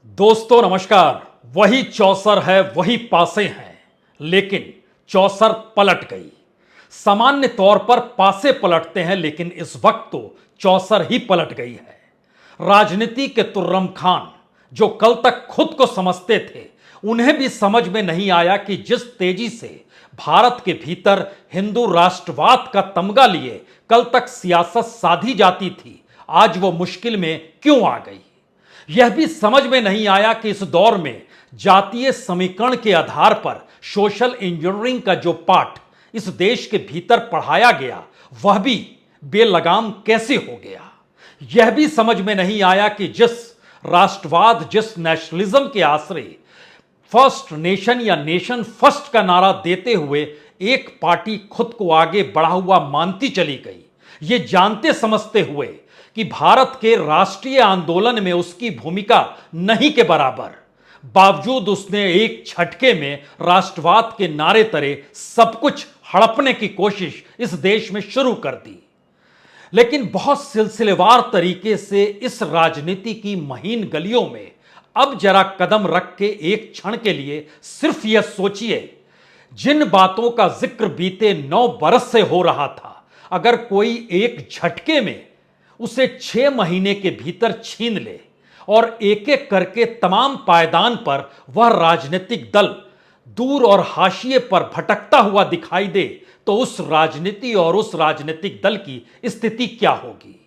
दोस्तों नमस्कार। वही चौसर है, वही पासे हैं, लेकिन चौसर पलट गई। सामान्य तौर पर पासे पलटते हैं, लेकिन इस वक्त तो चौसर ही पलट गई है। राजनीति के तुर्रम खान, जो कल तक खुद को समझते थे, उन्हें भी समझ में नहीं आया कि जिस तेजी से भारत के भीतर हिंदू राष्ट्रवाद का तमगा लिए कल तक सियासत साधी जाती थी, आज वो मुश्किल में क्यों आ गई। यह भी समझ में नहीं आया कि इस दौर में जातीय समीकरण के आधार पर सोशल इंजीनियरिंग का जो पाठ इस देश के भीतर पढ़ाया गया, वह भी बेलगाम कैसे हो गया। यह भी समझ में नहीं आया कि जिस राष्ट्रवाद, जिस नेशनलिज्म के आश्रय फर्स्ट नेशन या नेशन फर्स्ट का नारा देते हुए एक पार्टी खुद को आगे बढ़ा हुआ मानती चली गई, ये जानते समझते हुए कि भारत के राष्ट्रीय आंदोलन में उसकी भूमिका नहीं के बराबर, बावजूद उसने एक झटके में राष्ट्रवाद के नारे तरे सब कुछ हड़पने की कोशिश इस देश में शुरू कर दी। लेकिन बहुत सिलसिलेवार तरीके से इस राजनीति की महीन गलियों में अब जरा कदम रख के एक क्षण के लिए सिर्फ यह सोचिए, जिन बातों का जिक्र बीते 9 बरस से हो रहा था, अगर कोई एक झटके में उसे 6 महीने के भीतर छीन ले और एक एक करके तमाम पायदान पर वह राजनीतिक दल दूर और हाशिए पर भटकता हुआ दिखाई दे, तो उस राजनीति और उस राजनीतिक दल की स्थिति क्या होगी।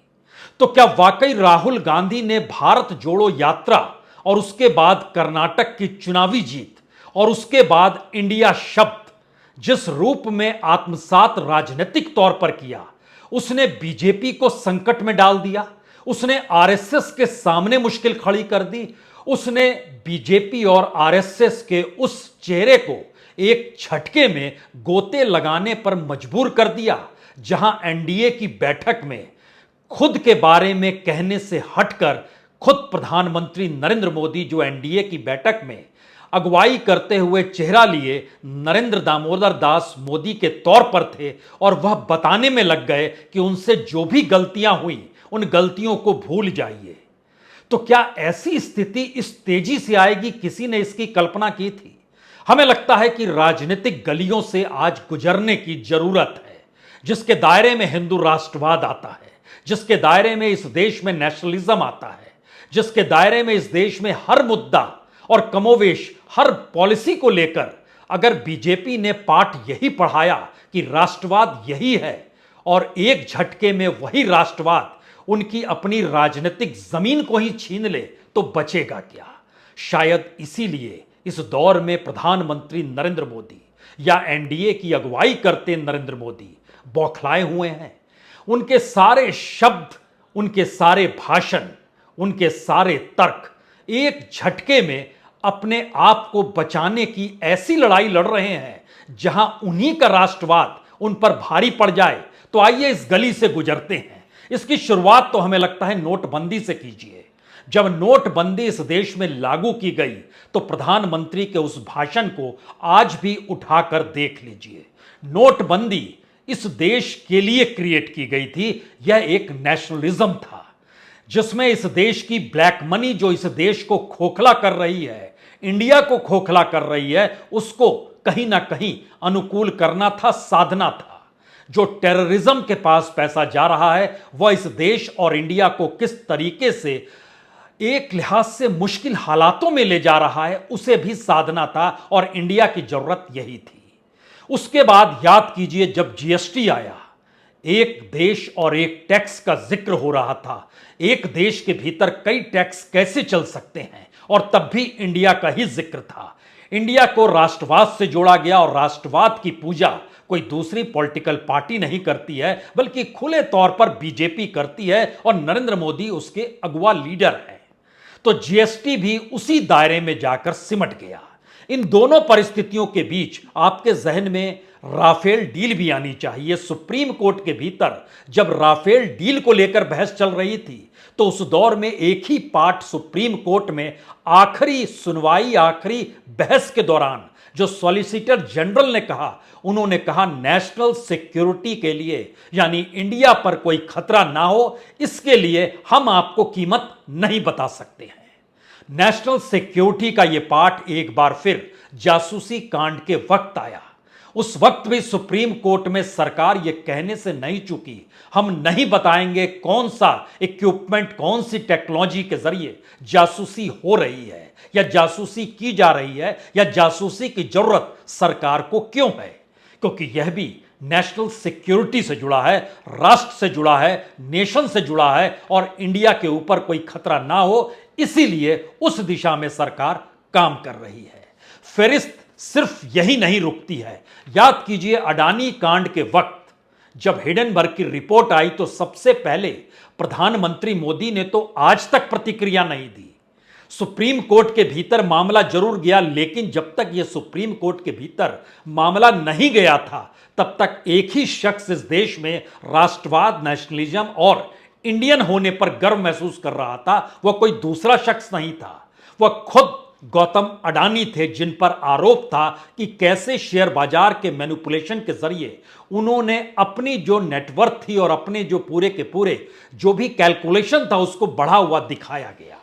तो क्या वाकई राहुल गांधी ने भारत जोड़ो यात्रा और उसके बाद कर्नाटक की चुनावी जीत और उसके बाद इंडिया शब्द जिस रूप में आत्मसात राजनीतिक तौर पर किया, उसने बीजेपी को संकट में डाल दिया, उसने आरएसएस के सामने मुश्किल खड़ी कर दी, उसने बीजेपी और आरएसएस के उस चेहरे को एक झटके में गोते लगाने पर मजबूर कर दिया, जहां एनडीए की बैठक में खुद के बारे में कहने से हटकर खुद प्रधानमंत्री नरेंद्र मोदी, जो एनडीए की बैठक में अगुवाई करते हुए चेहरा लिए नरेंद्र दामोदर दास मोदी के तौर पर थे, और वह बताने में लग गए कि उनसे जो भी गलतियां हुई उन गलतियों को भूल जाइए। तो क्या ऐसी स्थिति इस तेजी से आएगी, किसी ने इसकी कल्पना की थी। हमें लगता है कि राजनीतिक गलियों से आज गुजरने की जरूरत है, जिसके दायरे में हिंदू राष्ट्रवाद आता है, जिसके दायरे में इस देश में नेशनलिज्म आता है, जिसके दायरे में इस देश में हर मुद्दा और कमोवेश हर पॉलिसी को लेकर अगर बीजेपी ने पाठ यही पढ़ाया कि राष्ट्रवाद यही है और एक झटके में वही राष्ट्रवाद उनकी अपनी राजनीतिक जमीन को ही छीन ले, तो बचेगा क्या। शायद इसीलिए इस दौर में प्रधानमंत्री नरेंद्र मोदी या एनडीए की अगुवाई करते नरेंद्र मोदी बौखलाए हुए हैं। उनके सारे शब्द, उनके सारे भाषण, उनके सारे तर्क एक झटके में अपने आप को बचाने की ऐसी लड़ाई लड़ रहे हैं, जहां उन्हीं का राष्ट्रवाद उन पर भारी पड़ जाए। तो आइए इस गली से गुजरते हैं। इसकी शुरुआत तो हमें लगता है नोटबंदी से कीजिए। जब नोटबंदी इस देश में लागू की गई, तो प्रधानमंत्री के उस भाषण को आज भी उठाकर देख लीजिए। नोटबंदी इस देश के लिए क्रिएट की गई थी। यह एक नेशनलिज्म था, जिसमें इस देश की ब्लैक मनी, जो इस देश को खोखला कर रही है, इंडिया को खोखला कर रही है, उसको कहीं ना कहीं अनुकूल करना था, साधना था। जो टेररिज्म के पास पैसा जा रहा है, वह इस देश और इंडिया को किस तरीके से एक लिहाज से मुश्किल हालातों में ले जा रहा है, उसे भी साधना था, और इंडिया की जरूरत यही थी। उसके बाद याद कीजिए, जब जीएसटी आया, एक देश और एक टैक्स का जिक्र हो रहा था। एक देश के भीतर कई टैक्स कैसे चल सकते हैं, और तब भी इंडिया का ही जिक्र था। इंडिया को राष्ट्रवाद से जोड़ा गया, और राष्ट्रवाद की पूजा कोई दूसरी पॉलिटिकल पार्टी नहीं करती है, बल्कि खुले तौर पर बीजेपी करती है, और नरेंद्र मोदी उसके अगुवा लीडर हैं। तो जीएसटी भी उसी दायरे में जाकर सिमट गया। इन दोनों परिस्थितियों के बीच आपके जहन में राफेल डील भी आनी चाहिए। सुप्रीम कोर्ट के भीतर जब राफेल डील को लेकर बहस चल रही थी, तो उस दौर में एक ही पार्ट सुप्रीम कोर्ट में आखिरी सुनवाई, आखिरी बहस के दौरान जो सॉलिसिटर जनरल ने कहा, उन्होंने कहा नेशनल सिक्योरिटी के लिए, यानी इंडिया पर कोई खतरा ना हो, इसके लिए हम आपको कीमत नहीं बता सकते हैं। नेशनल सिक्योरिटी का यह पाठ एक बार फिर जासूसी कांड के वक्त आया। उस वक्त भी सुप्रीम कोर्ट में सरकार यह कहने से नहीं चूकी, हम नहीं बताएंगे कौन सा इक्विपमेंट, कौन सी टेक्नोलॉजी के जरिए जासूसी हो रही है या जासूसी की जा रही है या जासूसी की जरूरत सरकार को क्यों है, क्योंकि यह भी नेशनल सिक्योरिटी से जुड़ा है, राष्ट्र से जुड़ा है, नेशन से जुड़ा है और इंडिया के ऊपर कोई खतरा ना हो, इसीलिए उस दिशा में सरकार काम कर रही है। फेरिस्त सिर्फ यही नहीं रुकती है। याद कीजिए अडानी कांड के वक्त जब हिडेनबर्ग की रिपोर्ट आई तो सबसे पहले प्रधानमंत्री मोदी ने तो आज तक प्रतिक्रिया नहीं दी। सुप्रीम कोर्ट के भीतर मामला जरूर गया, लेकिन जब तक यह सुप्रीम कोर्ट के भीतर मामला नहीं गया था तब तक एक ही शख्स इस देश में राष्ट्रवाद, नेशनलिज्म और इंडियन होने पर गर्व महसूस कर रहा था। वह कोई दूसरा शख्स नहीं था, वह खुद गौतम अडानी थे, जिन पर आरोप था कि कैसे शेयर बाजार के मैनिपुलेशन के जरिए उन्होंने अपनी जो नेटवर्थ थी और अपने जो पूरे के पूरे जो भी कैलकुलेशन था उसको बढ़ा हुआ दिखाया गया।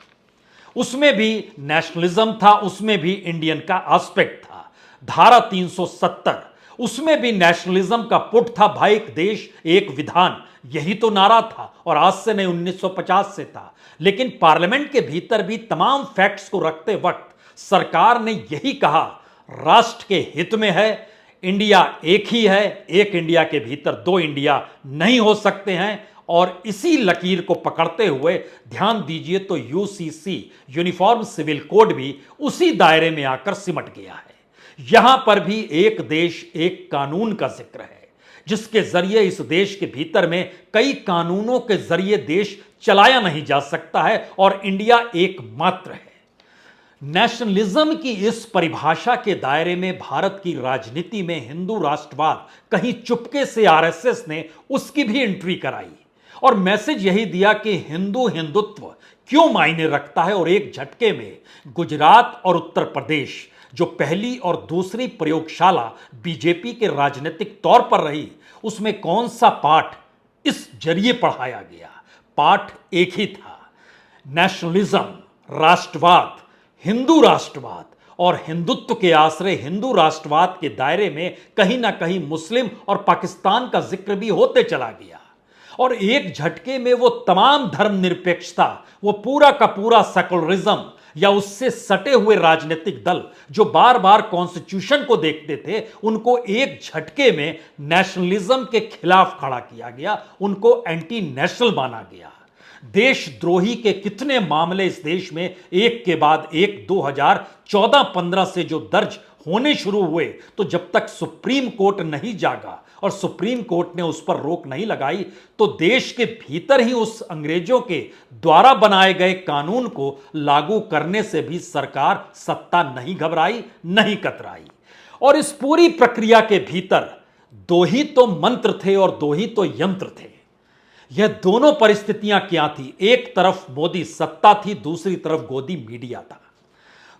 उसमें भी नेशनलिज्म था, उसमें भी इंडियन का एस्पेक्ट था। धारा 370 उसमें भी नेशनलिज्म का पुट था, भाई एक देश एक विधान, यही तो नारा था और आज से नहीं 1950 से था। लेकिन पार्लियामेंट के भीतर भी तमाम फैक्ट्स को रखते वक्त सरकार ने यही कहा, राष्ट्र के हित में है, इंडिया एक ही है, एक इंडिया के भीतर दो इंडिया नहीं हो सकते हैं। और इसी लकीर को पकड़ते हुए ध्यान दीजिए तो यूसीसी यूनिफॉर्म सिविल कोड भी उसी दायरे में आकर सिमट गया है। यहां पर भी एक देश एक कानून का जिक्र है, जिसके जरिए इस देश के भीतर में कई कानूनों के जरिए देश चलाया नहीं जा सकता है और इंडिया एकमात्र है। नेशनलिज्म की इस परिभाषा के दायरे में भारत की राजनीति में हिंदू राष्ट्रवाद कहीं चुपके से आरएसएस ने उसकी भी एंट्री कराई और मैसेज यही दिया कि हिंदू हिंदुत्व क्यों मायने रखता है। और एक झटके में गुजरात और उत्तर प्रदेश जो पहली और दूसरी प्रयोगशाला बीजेपी के राजनीतिक तौर पर रही, उसमें कौन सा पाठ इस जरिए पढ़ाया गया? पाठ एक ही था, नेशनलिज्म, राष्ट्रवाद, हिंदू राष्ट्रवाद और हिंदुत्व के आश्रय हिंदू राष्ट्रवाद के दायरे में कहीं ना कहीं मुस्लिम और पाकिस्तान का जिक्र भी होते चला गया। और एक झटके में वो तमाम धर्मनिरपेक्षता, वो पूरा का पूरा सेकुलरिज्म या उससे सटे हुए राजनीतिक दल जो बार बार कॉन्स्टिट्यूशन को देखते थे, उनको एक झटके में नेशनलिज्म के खिलाफ खड़ा किया गया, उनको एंटी नेशनल माना गया। देशद्रोही के कितने मामले इस देश में एक के बाद एक 2014-15 से जो दर्ज होने शुरू हुए, तो जब तक सुप्रीम कोर्ट नहीं जागा और सुप्रीम कोर्ट ने उस पर रोक नहीं लगाई तो देश के भीतर ही उस अंग्रेजों के द्वारा बनाए गए कानून को लागू करने से भी सरकार सत्ता नहीं घबराई, नहीं कतराई। और इस पूरी प्रक्रिया के भीतर दो ही तो मंत्र थे और दो ही तो यंत्र थे। यह दोनों परिस्थितियां क्या थी? एक तरफ मोदी सत्ता थी, दूसरी तरफ गोदी मीडिया था।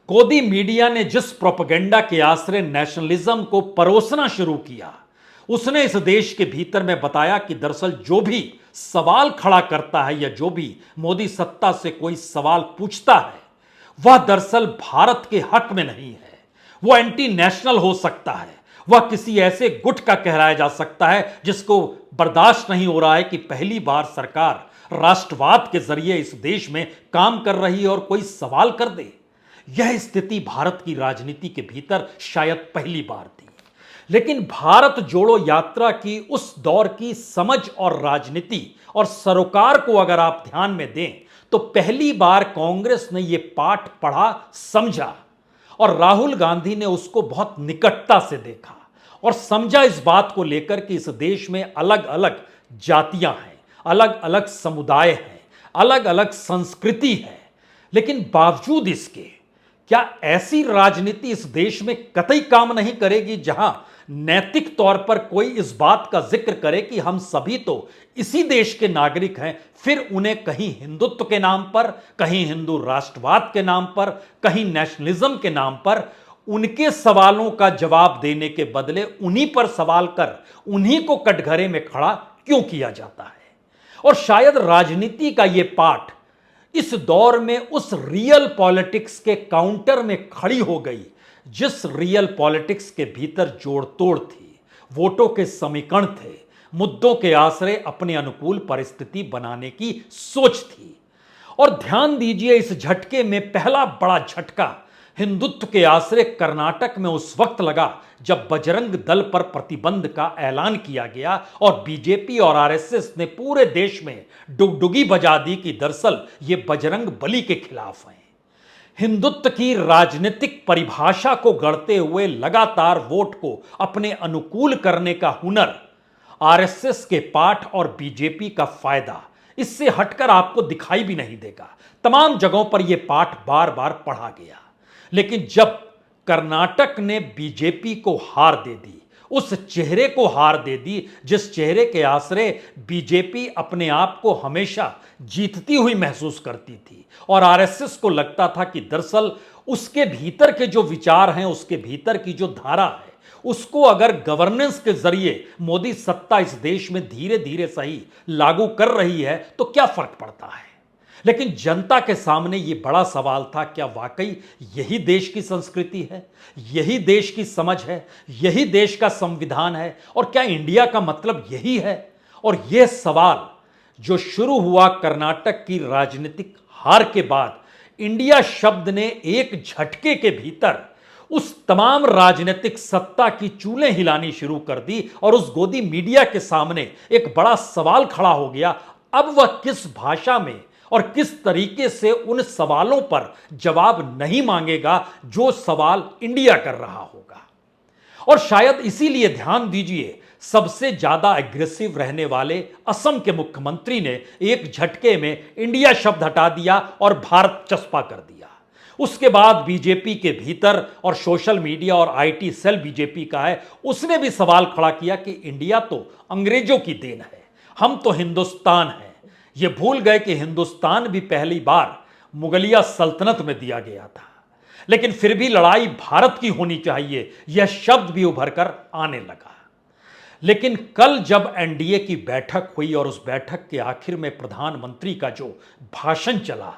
गोदी मीडिया ने जिस प्रोपेगेंडा के आश्रय नेशनलिज्म को परोसना शुरू किया, उसने इस देश के भीतर में बताया कि दरअसल जो भी सवाल खड़ा करता है या जो भी मोदी सत्ता से कोई सवाल पूछता है, वह दरअसल भारत के हक में नहीं है, वह एंटी नेशनल हो सकता है, वह किसी ऐसे गुट का कहलाया जा सकता है जिसको बर्दाश्त नहीं हो रहा है कि पहली बार सरकार राष्ट्रवाद के जरिए इस देश में काम कर रही है और कोई सवाल कर दे। यह स्थिति भारत की राजनीति के भीतर शायद पहली बार थी। लेकिन भारत जोड़ो यात्रा की उस दौर की समझ और राजनीति और सरोकार को अगर आप ध्यान में दें तो पहली बार कांग्रेस ने यह पाठ पढ़ा, समझा और राहुल गांधी ने उसको बहुत निकटता से देखा और समझा इस बात को लेकर कि इस देश में अलग अलग जातियां हैं, अलग अलग समुदाय हैं, अलग अलग संस्कृति है, लेकिन बावजूद इसके क्या ऐसी राजनीति इस देश में कतई काम नहीं करेगी जहां नैतिक तौर पर कोई इस बात का जिक्र करे कि हम सभी तो इसी देश के नागरिक हैं, फिर उन्हें कहीं हिंदुत्व के नाम पर, कहीं हिंदू राष्ट्रवाद के नाम पर, कहीं नेशनलिज्म के नाम पर उनके सवालों का जवाब देने के बदले उन्हीं पर सवाल कर उन्हीं को कटघरे में खड़ा क्यों किया जाता है? और शायद राजनीति का यह पाठ इस दौर में उस रियल पॉलिटिक्स के काउंटर में खड़ी हो गई, जिस रियल पॉलिटिक्स के भीतर जोड़ तोड़ थी, वोटों के समीकरण थे, मुद्दों के आश्रय अपने अनुकूल परिस्थिति बनाने की सोच थी। और ध्यान दीजिए, इस झटके में पहला बड़ा झटका हिंदुत्व के आश्रय कर्नाटक में उस वक्त लगा जब बजरंग दल पर प्रतिबंध का ऐलान किया गया और बीजेपी और आरएसएस ने पूरे देश में डुगडुगी बजा दी कि दरअसल ये बजरंग बली के खिलाफ हैं। हिंदुत्व की राजनीतिक परिभाषा को गढ़ते हुए लगातार वोट को अपने अनुकूल करने का हुनर आरएसएस के पाठ और बीजेपी का फायदा, इससे हटकर आपको दिखाई भी नहीं देगा। तमाम जगहों पर यह पाठ बार बार पढ़ा गया। लेकिन जब कर्नाटक ने बीजेपी को हार दे दी, उस चेहरे को हार दे दी जिस चेहरे के आश्रय बीजेपी अपने आप को हमेशा जीतती हुई महसूस करती थी, और आरएसएस को लगता था कि दरअसल उसके भीतर के जो विचार हैं, उसके भीतर की जो धारा है, उसको अगर गवर्नेंस के जरिए मोदी सत्ता इस देश में धीरे धीरे सही लागू कर रही है तो क्या फर्क पड़ता है। लेकिन जनता के सामने यह बड़ा सवाल था, क्या वाकई यही देश की संस्कृति है, यही देश की समझ है, यही देश का संविधान है, और क्या इंडिया का मतलब यही है। और यह सवाल जो शुरू हुआ कर्नाटक की राजनीतिक हार के बाद, इंडिया शब्द ने एक झटके के भीतर उस तमाम राजनीतिक सत्ता की चूलें हिलानी शुरू कर दी, और उस गोदी मीडिया के सामने एक बड़ा सवाल खड़ा हो गया। अब वह किस भाषा में और किस तरीके से उन सवालों पर जवाब नहीं मांगेगा जो सवाल इंडिया कर रहा होगा। और शायद इसीलिए ध्यान दीजिए, सबसे ज्यादा एग्रेसिव रहने वाले असम के मुख्यमंत्री ने एक झटके में इंडिया शब्द हटा दिया और भारत चस्पा कर दिया। उसके बाद बीजेपी के भीतर, और सोशल मीडिया और आईटी सेल बीजेपी का है, उसने भी सवाल खड़ा किया कि इंडिया तो अंग्रेजों की देन है, हम तो हिंदुस्तान हैं। ये भूल गए कि हिंदुस्तान भी पहली बार मुगलिया सल्तनत में दिया गया था। लेकिन फिर भी लड़ाई भारत की होनी चाहिए, यह शब्द भी उभर कर आने लगा। लेकिन कल जब एनडीए की बैठक हुई और उस बैठक के आखिर में प्रधानमंत्री का जो भाषण चला,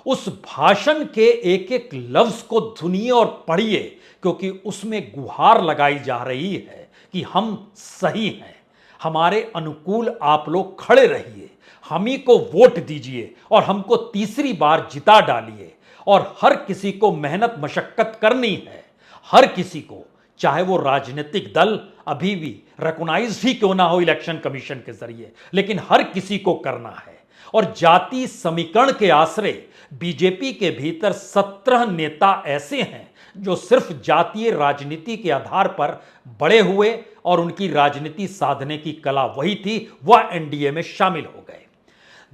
उस भाषण के एक एक लफ्ज को सुनिए और पढ़िए, क्योंकि उसमें गुहार लगाई जा रही है कि हम सही हैं, हमारे अनुकूल आप लोग खड़े रहिए, हम ही को वोट दीजिए और हमको तीसरी बार जिता डालिए, और हर किसी को मेहनत मशक्कत करनी है, हर किसी को, चाहे वो राजनीतिक दल अभी भी रिकॉग्नाइज ही क्यों ना हो इलेक्शन कमीशन के जरिए, लेकिन हर किसी को करना है। और जाति समीकरण के आश्रय बीजेपी के भीतर 17 नेता ऐसे हैं जो सिर्फ जातीय राजनीति के आधार पर बड़े हुए और उनकी राजनीति साधने की कला वही थी, वह एनडीए में शामिल हो गए।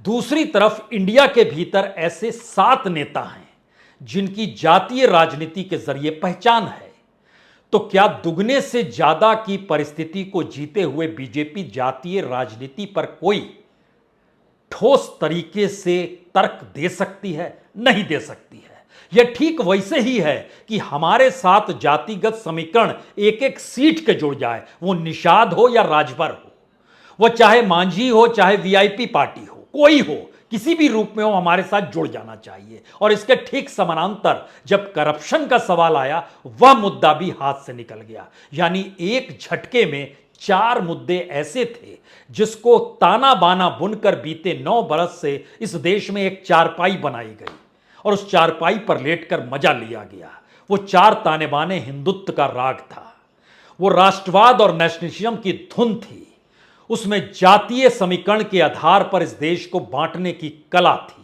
दूसरी तरफ इंडिया के भीतर ऐसे 7 नेता हैं जिनकी जातीय राजनीति के जरिए पहचान है। तो क्या दुगने से ज्यादा की परिस्थिति को जीते हुए बीजेपी जातीय राजनीति पर कोई ठोस तरीके से तर्क दे सकती है? नहीं दे सकती है। यह ठीक वैसे ही है कि हमारे साथ जातिगत समीकरण एक एक सीट के जुड़ जाए, वो निषाद हो या राजभर हो, वो चाहे मांझी हो चाहे वीआईपी पार्टी हो, कोई हो, किसी भी रूप में हो, हमारे साथ जुड़ जाना चाहिए। और इसके ठीक समानांतर जब करप्शन का सवाल आया, वह मुद्दा भी हाथ से निकल गया। यानी एक झटके में 4 मुद्दे ऐसे थे जिसको ताना बाना बुनकर बीते 9 बरस से इस देश में एक चारपाई बनाई गई और उस चारपाई पर लेटकर मजा लिया गया। वो 4 ताने बाने हिंदुत्व का राग था, वो राष्ट्रवाद और नेशनलिज्म की धुन थी, उसमें जातीय समीकरण के आधार पर इस देश को बांटने की कला थी,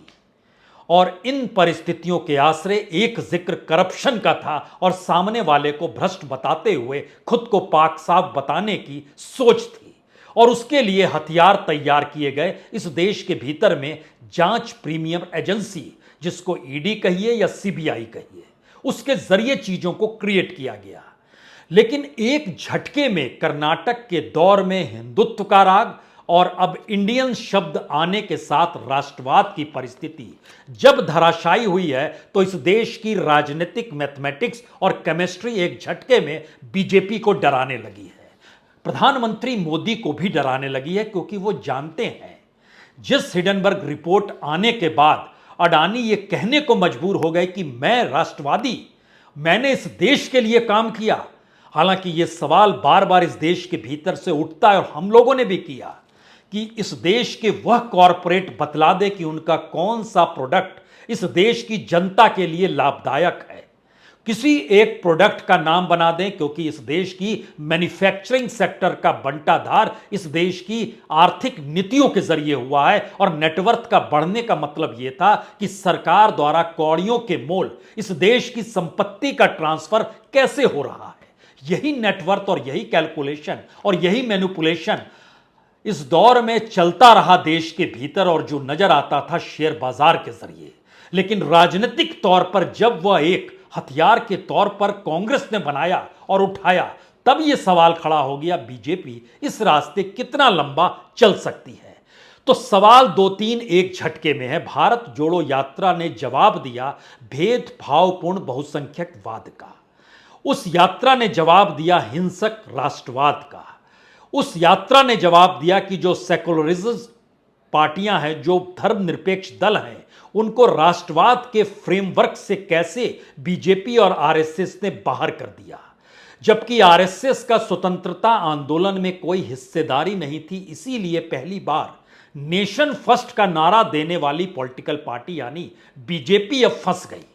और इन परिस्थितियों के आश्रय एक जिक्र करप्शन का था और सामने वाले को भ्रष्ट बताते हुए खुद को पाक साफ बताने की सोच थी। और उसके लिए हथियार तैयार किए गए। इस देश के भीतर में जांच प्रीमियम एजेंसी, जिसको ईडी कहिए या सीबीआई कहिए, उसके जरिए चीजों को क्रिएट किया गया। लेकिन एक झटके में कर्नाटक के दौर में हिंदुत्व का राग और अब इंडियन शब्द आने के साथ राष्ट्रवाद की परिस्थिति जब धराशायी हुई है, तो इस देश की राजनीतिक मैथमेटिक्स और केमिस्ट्री एक झटके में बीजेपी को डराने लगी है। प्रधानमंत्री मोदी को भी डराने लगी है, क्योंकि वो जानते हैं जिस हिडनबर्ग रिपोर्ट आने के बाद अडानी ये कहने को मजबूर हो गए कि मैं राष्ट्रवादी, मैंने इस देश के लिए काम किया। हालांकि यह सवाल बार बार इस देश के भीतर से उठता है और हम लोगों ने भी किया कि इस देश के वह कॉरपोरेट बतला दे कि उनका कौन सा प्रोडक्ट इस देश की जनता के लिए लाभदायक है। किसी एक प्रोडक्ट का नाम बना दें, क्योंकि इस देश की मैन्युफैक्चरिंग सेक्टर का बंटाधार इस देश की आर्थिक नीतियों के जरिए हुआ है और नेटवर्थ का बढ़ने का मतलब यह था कि सरकार द्वारा कौड़ियों के मोल इस देश की संपत्ति का ट्रांसफर कैसे हो रहा है। यही नेटवर्थ और यही कैलकुलेशन और यही मैनिपुलेशन इस दौर में चलता रहा देश के भीतर और जो नजर आता था शेयर बाजार के जरिए। लेकिन राजनीतिक तौर पर जब वह एक हथियार के तौर पर कांग्रेस ने बनाया और उठाया, तब यह सवाल खड़ा हो गया बीजेपी इस रास्ते कितना लंबा चल सकती है। तो सवाल दो तीन एक झटके में है। भारत जोड़ो यात्रा ने जवाब दिया भेदभावपूर्ण बहुसंख्यकवाद का, उस यात्रा ने जवाब दिया हिंसक राष्ट्रवाद का, उस यात्रा ने जवाब दिया कि जो सेकुलरिस्ट पार्टियां हैं, जो धर्मनिरपेक्ष दल हैं, उनको राष्ट्रवाद के फ्रेमवर्क से कैसे बीजेपी और आरएसएस ने बाहर कर दिया। जबकि आरएसएस का स्वतंत्रता आंदोलन में कोई हिस्सेदारी नहीं थी, इसीलिए पहली बार नेशन फर्स्ट का नारा देने वाली पॉलिटिकल पार्टी यानी बीजेपी अब फंस गई।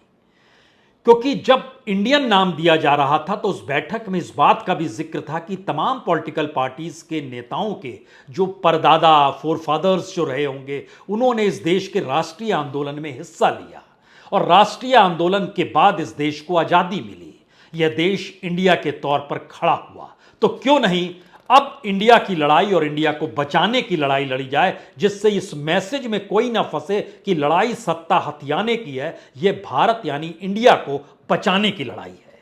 क्योंकि जब इंडियन नाम दिया जा रहा था तो उस बैठक में इस बात का भी जिक्र था कि तमाम पॉलिटिकल पार्टीज के नेताओं के जो परदादा फोरफादर्स जो रहे होंगे, उन्होंने इस देश के राष्ट्रीय आंदोलन में हिस्सा लिया और राष्ट्रीय आंदोलन के बाद इस देश को आजादी मिली। यह देश इंडिया के तौर पर खड़ा हुआ। तो क्यों नहीं अब इंडिया की लड़ाई और इंडिया को बचाने की लड़ाई लड़ी जाए, जिससे इस मैसेज में कोई ना फंसे कि लड़ाई सत्ता हथियाने की है, यह भारत यानी इंडिया को बचाने की लड़ाई है।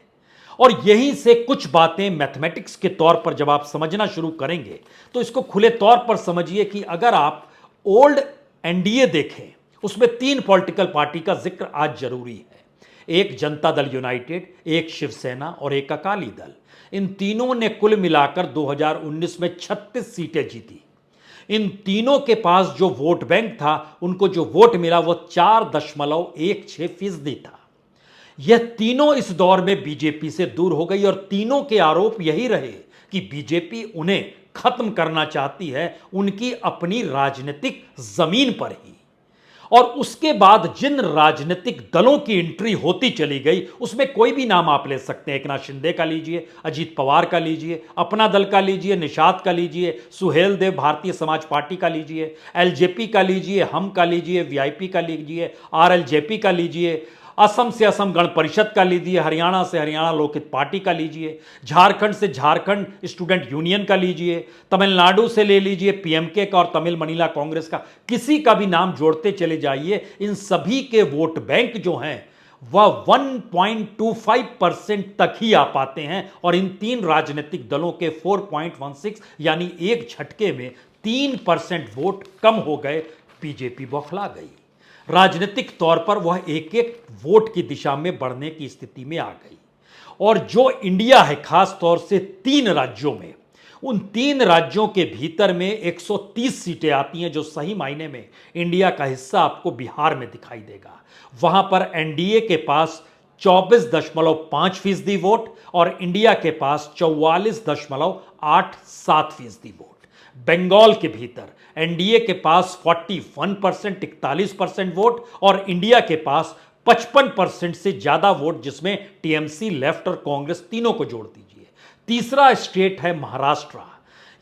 और यहीं से कुछ बातें मैथमेटिक्स के तौर पर जब आप समझना शुरू करेंगे तो इसको खुले तौर पर समझिए कि अगर आप ओल्ड एनडीए देखें, उसमें तीन पॉलिटिकल पार्टी का जिक्र आज जरूरी है। एक जनता दल यूनाइटेड, एक शिवसेना और एक अकाली दल। इन तीनों ने कुल मिलाकर 2019 में 36 सीटें जीती। इन तीनों के पास जो वोट बैंक था, उनको जो वोट मिला वो 4.16% था। यह तीनों इस दौर में बीजेपी से दूर हो गई और तीनों के आरोप यही रहे कि बीजेपी उन्हें खत्म करना चाहती है उनकी अपनी राजनीतिक जमीन पर ही। और उसके बाद जिन राजनीतिक दलों की एंट्री होती चली गई, उसमें कोई भी नाम आप ले सकते हैं। एकनाथ शिंदे का लीजिए, अजीत पवार का लीजिए, अपना दल का लीजिए, निषाद का लीजिए, सुहेल देव भारतीय समाज पार्टी का लीजिए, एलजेपी का लीजिए, हम का लीजिए, वीआईपी का लीजिए, आरएलजेपी का लीजिए, असम से असम गण परिषद का लीजिए, हरियाणा से हरियाणा लोकहित पार्टी का लीजिए, झारखंड से झारखंड स्टूडेंट यूनियन का लीजिए, तमिलनाडु से ले लीजिए पीएमके का और तमिल मनीला कांग्रेस का, किसी का भी नाम जोड़ते चले जाइए। इन सभी के वोट बैंक जो हैं वह 1.25% तक ही आ पाते हैं और इन तीन राजनीतिक दलों के 4.16 यानी एक झटके में 3% वोट कम हो गए। बीजेपी बौखला गई। राजनीतिक तौर पर वह एक एक वोट की दिशा में बढ़ने की स्थिति में आ गई। और जो इंडिया है, खास तौर से तीन राज्यों में, उन तीन राज्यों के भीतर में 130 सीटें आती हैं, जो सही मायने में इंडिया का हिस्सा आपको बिहार में दिखाई देगा। वहां पर एनडीए के पास 24.5% वोट और इंडिया के पास 44.87% वोट। बंगाल के भीतर एनडीए के पास 41% 41% वोट और इंडिया के पास 55% से ज्यादा वोट, जिसमें टीएमसी, लेफ्ट और कांग्रेस तीनों को जोड़ दीजिए। तीसरा स्टेट है महाराष्ट्र।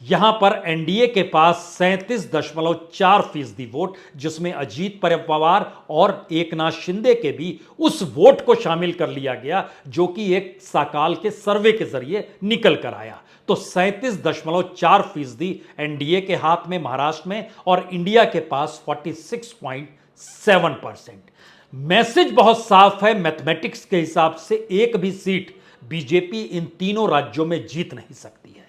यहां पर एनडीए के पास 37.4% वोट, जिसमें अजीत पवार और एकनाथ शिंदे के भी उस वोट को शामिल कर लिया गया जो कि एक साकाल के सर्वे के जरिए निकल कर आया। तो 37.4% एनडीए के हाथ में महाराष्ट्र में और इंडिया के पास 46.7%। मैसेज बहुत साफ है। मैथमेटिक्स के हिसाब से एक भी सीट बीजेपी इन तीनों राज्यों में जीत नहीं सकती है,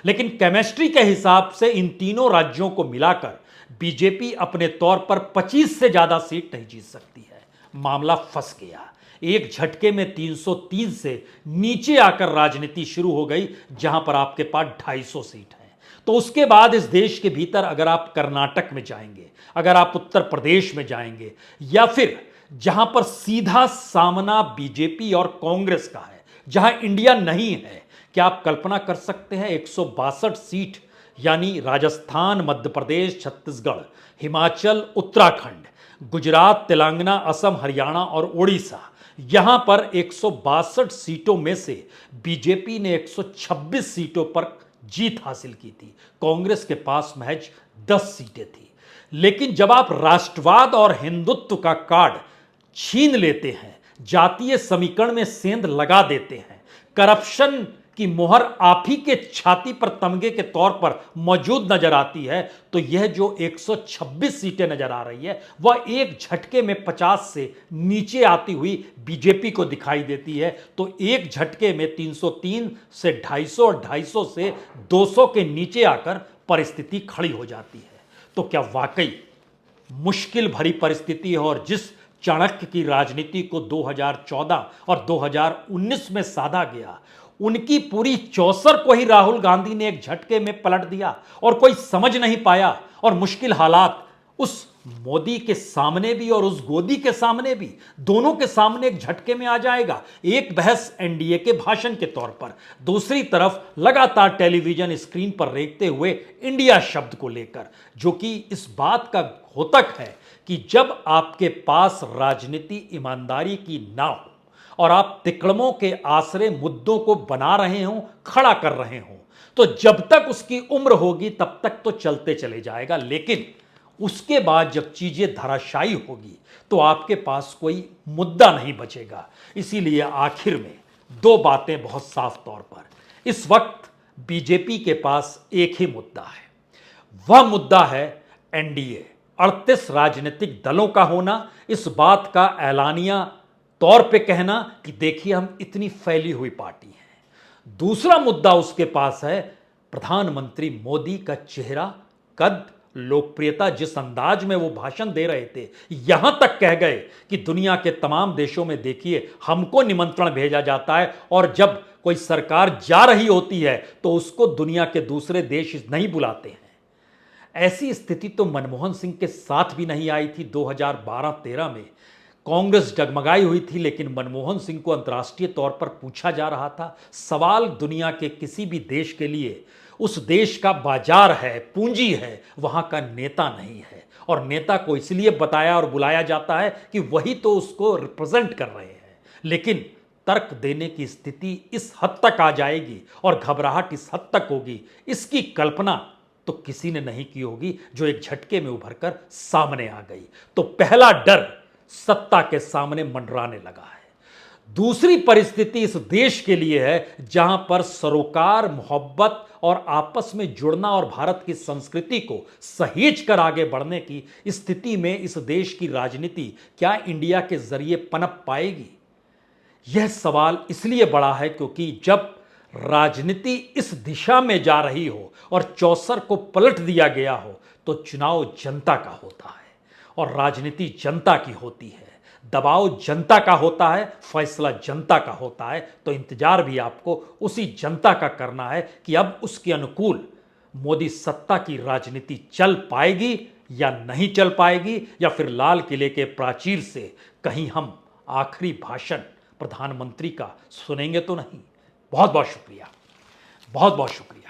लेकिन केमिस्ट्री के हिसाब से इन तीनों राज्यों को मिलाकर बीजेपी अपने तौर पर 25 से ज्यादा सीट नहीं जीत सकती है। मामला फंस गया। एक झटके में 303 से नीचे आकर राजनीति शुरू हो गई, जहां पर आपके पास 250 सीट है। तो उसके बाद इस देश के भीतर अगर आप कर्नाटक में जाएंगे, अगर आप उत्तर प्रदेश में जाएंगे, या फिर जहां पर सीधा सामना बीजेपी और कांग्रेस का है, जहां इंडिया नहीं है, क्या आप कल्पना कर सकते हैं 162 सीट, यानी राजस्थान, मध्य प्रदेश, छत्तीसगढ़, हिमाचल, उत्तराखंड, गुजरात, तेलंगाना, असम, हरियाणा और उड़ीसा, यहां पर 162 सीटों में से बीजेपी ने 126 सीटों पर जीत हासिल की थी। कांग्रेस के पास महज 10 सीटें थी। लेकिन जब आप राष्ट्रवाद और हिंदुत्व का कार्ड छीन लेते हैं, जातीय समीकरण में सेंध लगा देते हैं, करप्शन की मोहर आप ही के छाती पर तमगे के तौर पर मौजूद नजर आती है, तो यह जो 126 सीटें नजर आ रही है वह एक झटके में 50 से नीचे आती हुई बीजेपी को दिखाई देती है। तो एक झटके में 303 से 250 और 250 से 200 के नीचे आकर परिस्थिति खड़ी हो जाती है। तो क्या वाकई मुश्किल भरी परिस्थिति है, और जिस चाणक्य की राजनीति को 2014 और 2019 में साधा गया, उनकी पूरी चौसर को ही राहुल गांधी ने एक झटके में पलट दिया और कोई समझ नहीं पाया। और मुश्किल हालात उस मोदी के सामने भी और उस गोदी के सामने भी, दोनों के सामने एक झटके में आ जाएगा। एक बहस एनडीए के भाषण के तौर पर, दूसरी तरफ लगातार टेलीविजन स्क्रीन पर रेखते हुए इंडिया शब्द को लेकर, जो कि इस बात का घोतक है कि जब आपके पास राजनीति ईमानदारी की ना हो और आप तिकड़मों के आसरे मुद्दों को बना रहे हों, खड़ा कर रहे हों, तो जब तक उसकी उम्र होगी तब तक तो चलते चले जाएगा। लेकिन उसके बाद जब चीजें धराशायी होगी तो आपके पास कोई मुद्दा नहीं बचेगा। इसीलिए आखिर में दो बातें बहुत साफ तौर पर, इस वक्त बीजेपी के पास एक ही मुद्दा है। वह मुद्दा है एनडीए, 38 राजनीतिक दलों का होना, इस बात का ऐलानिया तौर पे कहना कि देखिए हम इतनी फैली हुई पार्टी हैं। दूसरा मुद्दा उसके पास है प्रधानमंत्री मोदी का चेहरा, कद, लोकप्रियता, जिस अंदाज में वो भाषण दे रहे थे, यहां तक कह गए कि दुनिया के तमाम देशों में देखिए हमको निमंत्रण भेजा जाता है, और जब कोई सरकार जा रही होती है तो उसको दुनिया के दूसरे देश नहीं बुलाते हैं। ऐसी स्थिति तो मनमोहन सिंह के साथ भी नहीं आई थी। 2012-13 में कांग्रेस डगमगाई हुई थी, लेकिन मनमोहन सिंह को अंतर्राष्ट्रीय तौर पर पूछा जा रहा था। सवाल दुनिया के किसी भी देश के लिए उस देश का बाजार है, पूंजी है, वहां का नेता नहीं है। और नेता को इसलिए बताया और बुलाया जाता है कि वही तो उसको रिप्रेजेंट कर रहे हैं। लेकिन तर्क देने की स्थिति इस हद तक आ जाएगी और घबराहट इस हद तक होगी, इसकी कल्पना तो किसी ने नहीं की होगी, जो एक झटके में उभरकर सामने आ गई। तो पहला डर सत्ता के सामने मंडराने लगा है। दूसरी परिस्थिति इस देश के लिए है जहां पर सरोकार, मोहब्बत और आपस में जुड़ना और भारत की संस्कृति को सहेज कर आगे बढ़ने की स्थिति में इस देश की राजनीति क्या इंडिया के जरिए पनप पाएगी? यह सवाल इसलिए बड़ा है क्योंकि जब राजनीति इस दिशा में जा रही हो और चौसर को पलट दिया गया हो, तो चुनाव जनता का होता है और राजनीति जनता की होती है। दबाव जनता का होता है, फैसला जनता का होता है। तो इंतजार भी आपको उसी जनता का करना है कि अब उसके अनुकूल मोदी सत्ता की राजनीति चल पाएगी या नहीं चल पाएगी, या फिर लाल किले के प्राचीर से कहीं हम आखिरी भाषण प्रधानमंत्री का सुनेंगे तो नहीं। बहुत बहुत शुक्रिया, बहुत बहुत शुक्रिया।